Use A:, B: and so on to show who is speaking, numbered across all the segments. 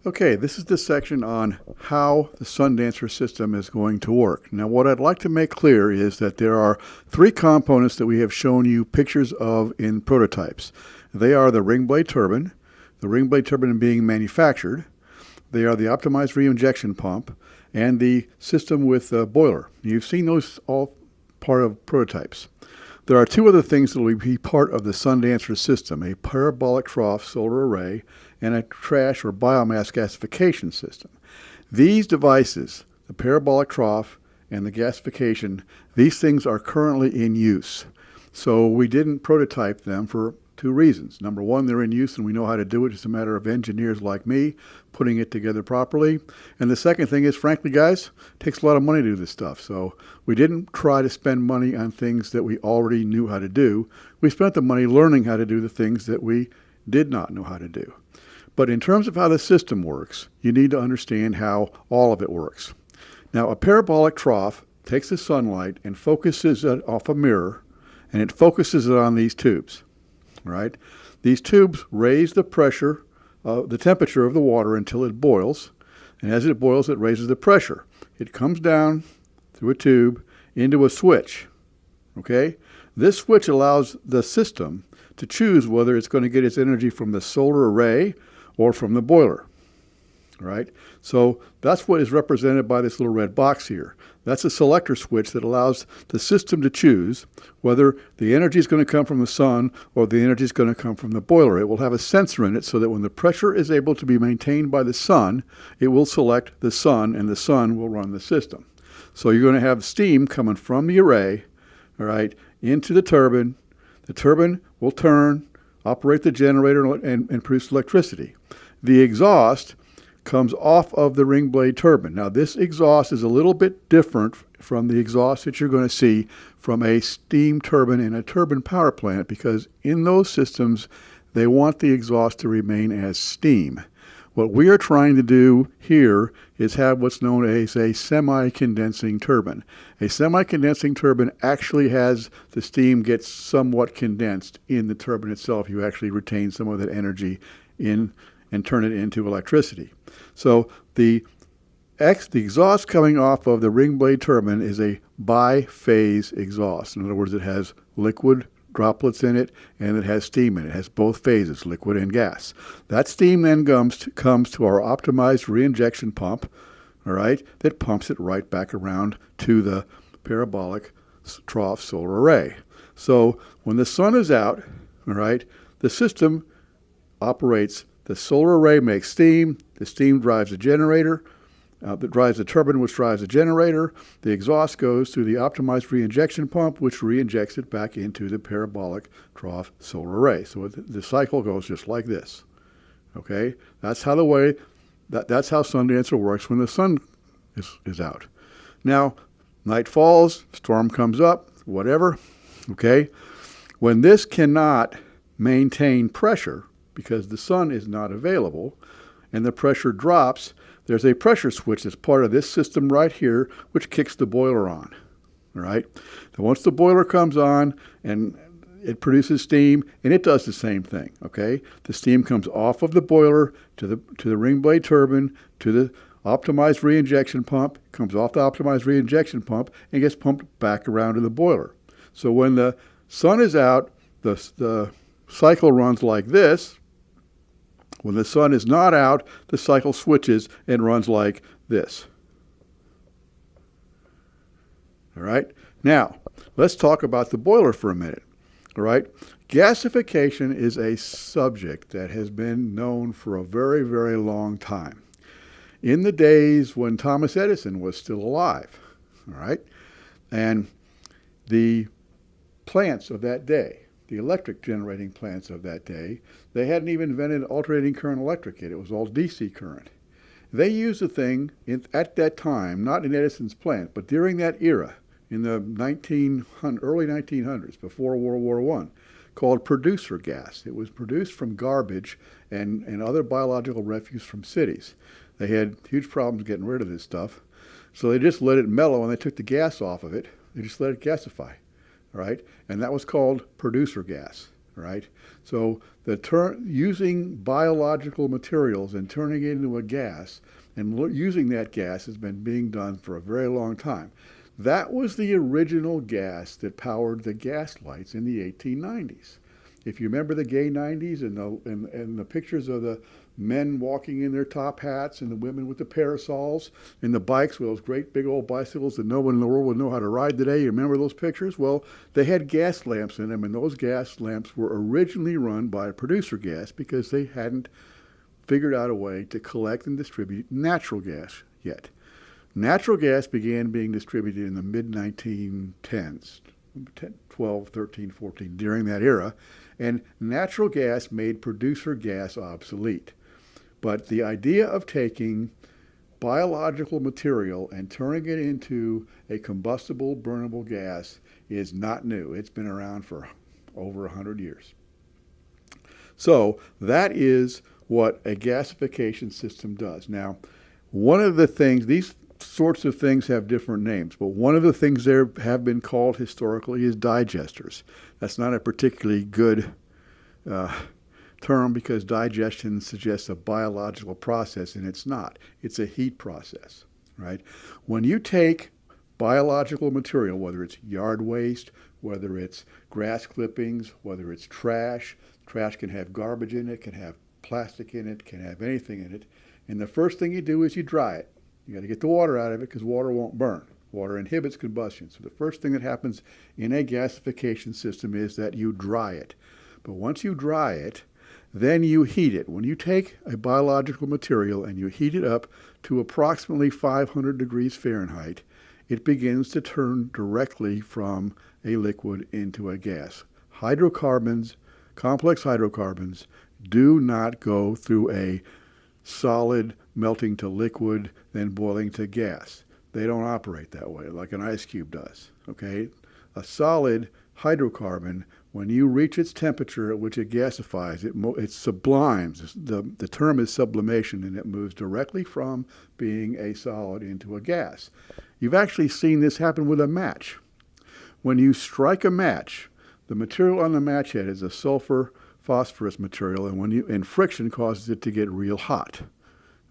A: Okay, this is the section on how the Sundancer system is going to work. Now, what I'd like to make clear is that there are three components that we have shown you pictures of in prototypes. They are the ring blade turbine, the ring blade turbine being manufactured. They are the optimized reinjection pump, and the system with the boiler. You've seen those all part of prototypes. There are two other things that will be part of the Sundancer system: a parabolic trough solar array and a trash or biomass gasification system. These devices, the parabolic trough and the gasification, these things are currently in use. So we didn't prototype them for two reasons. Number one, they're in use and we know how to do it. It's a matter of engineers like me putting it together properly. And the second thing is, frankly, guys, it takes a lot of money to do this stuff. So we didn't try to spend money on things that we already knew how to do. We spent the money learning how to do the things that we did not know how to do. But in terms of how the system works, you need to understand how all of it works. Now, a parabolic trough takes the sunlight and focuses it off a mirror, and it focuses it on these tubes. Right? These tubes raise the pressure, the temperature of the water until it boils, and as it boils, it raises the pressure. It comes down through a tube into a switch. Okay? This switch allows the system to choose whether it's going to get its energy from the solar array or from the boiler. Right? So that's what is represented by this little red box here. That's a selector switch that allows the system to choose whether the energy is going to come from the sun or the energy is going to come from the boiler. It will have a sensor in it so that when the pressure is able to be maintained by the sun, it will select the sun and the sun will run the system. So you're going to have steam coming from the array, all right, into the turbine. The turbine will turn, operate the generator, and produce electricity. The exhaust comes off of the ring blade turbine. Now, this exhaust is a little bit different from the exhaust that you're going to see from a steam turbine in a turbine power plant, because in those systems, they want the exhaust to remain as steam. What we are trying to do here is have what's known as a semi-condensing turbine. A semi-condensing turbine actually has the steam get somewhat condensed in the turbine itself. You actually retain some of that energy in and turn it into electricity. So the exhaust coming off of the ring blade turbine is a biphase exhaust. In other words, it has liquid droplets in it and it has steam in it. It has both phases, liquid and gas. That steam then comes to our optimized reinjection pump, all right, that pumps it right back around to the parabolic trough solar array. So when the sun is out, all right, the system operates. The solar array makes steam. The steam drives the generator, that drives the turbine, which drives the generator. The exhaust goes through the optimized reinjection pump, which reinjects it back into the parabolic trough solar array. So the cycle goes just like this. Okay, that's how that's how Sundancer works when the sun is out. Now, night falls, storm comes up, whatever. Okay, when this cannot maintain pressure, because the sun is not available and the pressure drops, there's a pressure switch that's part of this system right here, which kicks the boiler on. All right? So once the boiler comes on and it produces steam, and it does the same thing. Okay? The steam comes off of the boiler to the ring blade turbine, to the optimized reinjection pump, comes off the optimized reinjection pump, and gets pumped back around to the boiler. So when the sun is out, the cycle runs like this. When the sun is not out, the cycle switches and runs like this. All right? Now, let's talk about the boiler for a minute. All right? Gasification is a subject that has been known for a very, very long time. In the days when Thomas Edison was still alive, all right? And the plants of that day, the electric generating plants of that day, they hadn't even invented alternating current electric yet. It was all DC current. They used a thing at that time, not in Edison's plant, but during that era, in the early 1900s, before World War I, called producer gas. It was produced from garbage and other biological refuse from cities. They had huge problems getting rid of this stuff, so they just let it mellow and they took the gas off of it. They just let it gasify. Right? And that was called producer gas. right? So using biological materials and turning it into a gas and using that gas has been being done for a very long time. That was the original gas that powered the gas lights in the 1890s. If you remember the gay 90s and the pictures of the men walking in their top hats and the women with the parasols and the bikes with those great big old bicycles that no one in the world would know how to ride today, you remember those pictures? Well, they had gas lamps in them, and those gas lamps were originally run by producer gas because they hadn't figured out a way to collect and distribute natural gas yet. Natural gas began being distributed in the mid-1910s, 12, 13, 14, during that era, and natural gas made producer gas obsolete. But the idea of taking biological material and turning it into a combustible, burnable gas is not new. It's been around for over 100 years. So that is what a gasification system does. Now, one of the things, these sorts of things have different names, but one of the things there have been called historically is digesters. That's not a particularly good term because digestion suggests a biological process, and it's not. It's a heat process, right? When you take biological material, whether it's yard waste, whether it's grass clippings, whether it's trash can have garbage in it, can have plastic in it, can have anything in it, and the first thing you do is you dry it. You got to get the water out of it because water won't burn. Water inhibits combustion. So the first thing that happens in a gasification system is that you dry it. But once you dry it, then you heat it. When you take a biological material and you heat it up to approximately 500 degrees Fahrenheit, it begins to turn directly from a liquid into a gas. Hydrocarbons, complex hydrocarbons, do not go through a solid melting to liquid, then boiling to gas. They don't operate that way like an ice cube does, okay? A solid hydrocarbon, when you reach its temperature at which it gasifies, it sublimes. The term is sublimation, and it moves directly from being a solid into a gas. You've actually seen this happen with a match. When you strike a match, the material on the match head is a sulfur phosphorus material, and friction causes it to get real hot.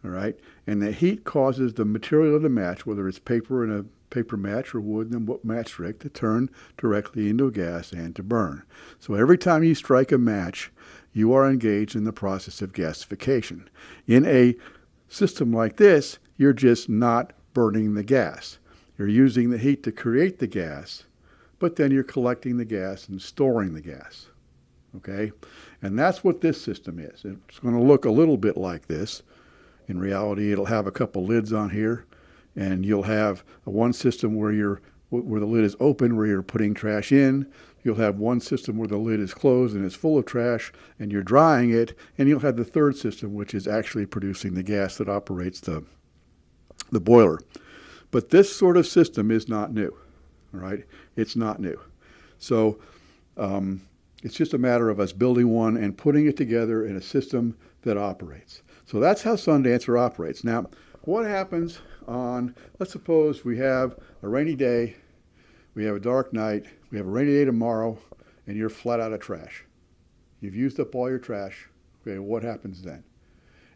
A: All right, and the heat causes the material of the match, whether it's paper in a paper match or wood in a matchstick, to turn directly into a gas and to burn. So every time you strike a match, you are engaged in the process of gasification. In a system like this, you're just not burning the gas. You're using the heat to create the gas, but then you're collecting the gas and storing the gas. Okay, and that's what this system is. It's going to look a little bit like this. In reality, it'll have a couple lids on here, and you'll have one system where the lid is open, where you're putting trash in. You'll have one system where the lid is closed and it's full of trash, and you're drying it. And you'll have the third system, which is actually producing the gas that operates the boiler. But this sort of system is not new, all right? It's not new. So it's just a matter of us building one and putting it together in a system that operates. So that's how Sundancer operates. Now, what happens let's suppose we have a rainy day, we have a dark night, we have a rainy day tomorrow, and you're flat out of trash. You've used up all your trash. Okay, what happens then?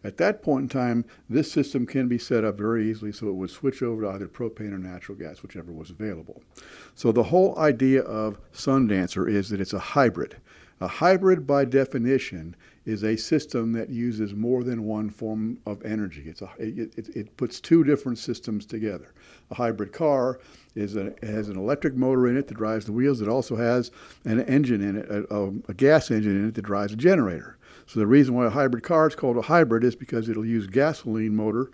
A: At that point in time, this system can be set up very easily so it would switch over to either propane or natural gas, whichever was available. So the whole idea of Sundancer is that it's a hybrid. A hybrid, by definition, is a system that uses more than one form of energy. It puts two different systems together. A hybrid car has an electric motor in it that drives the wheels. It also has an engine in it, a gas engine in it that drives a generator. So the reason why a hybrid car is called a hybrid is because it'll use gasoline motor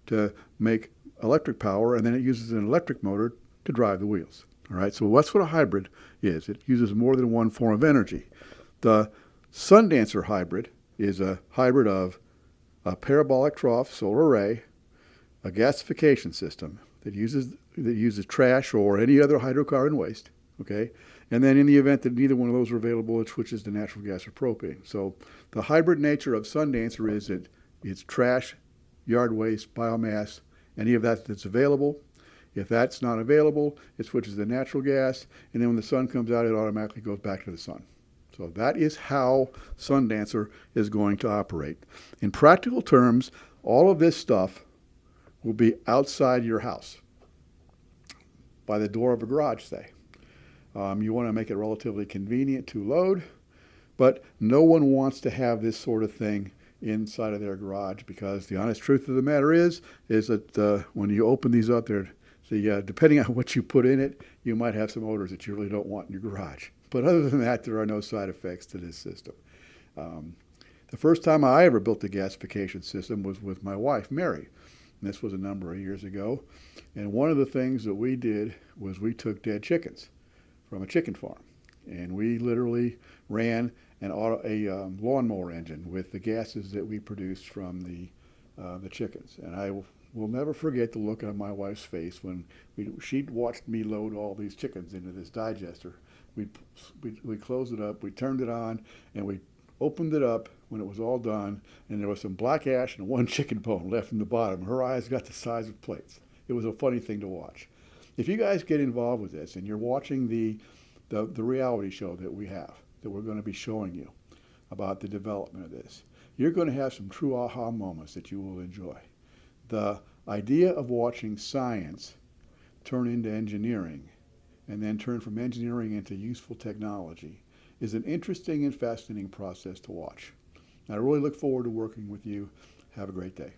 A: to make electric power, and then it uses an electric motor to drive the wheels. All right, so that's what a hybrid is. It uses more than one form of energy. The Sundancer hybrid is a hybrid of a parabolic trough solar array, a gasification system that uses trash or any other hydrocarbon waste, okay? And then in the event that neither one of those are available, it switches to natural gas or propane. So the hybrid nature of Sundancer is that it's trash, yard waste, biomass, any of that that's available. If that's not available, it switches to natural gas, and then when the sun comes out, it automatically goes back to the sun. So that is how Sundancer is going to operate. In practical terms, all of this stuff will be outside your house, by the door of a garage, say. You want to make it relatively convenient to load, but no one wants to have this sort of thing inside of their garage, because the honest truth of the matter is that when you open these up, depending on what you put in it, you might have some odors that you really don't want in your garage. But other than that, there are no side effects to this system. The first time I ever built a gasification system was with my wife, Mary. And this was a number of years ago. And one of the things that we did was we took dead chickens from a chicken farm. And we literally ran a lawnmower engine with the gases that we produced from the chickens. And I will never forget the look on my wife's face when she'd watched me load all these chickens into this digester. We closed it up, we turned it on, and we opened it up when it was all done, and there was some black ash and one chicken bone left in the bottom. Her eyes got the size of plates. It was a funny thing to watch. If you guys get involved with this and you're watching the reality show that we have, that we're going to be showing you about the development of this, you're going to have some true aha moments that you will enjoy. The idea of watching science turn into engineering and then turn from engineering into useful technology is an interesting and fascinating process to watch. I really look forward to working with you. Have a great day.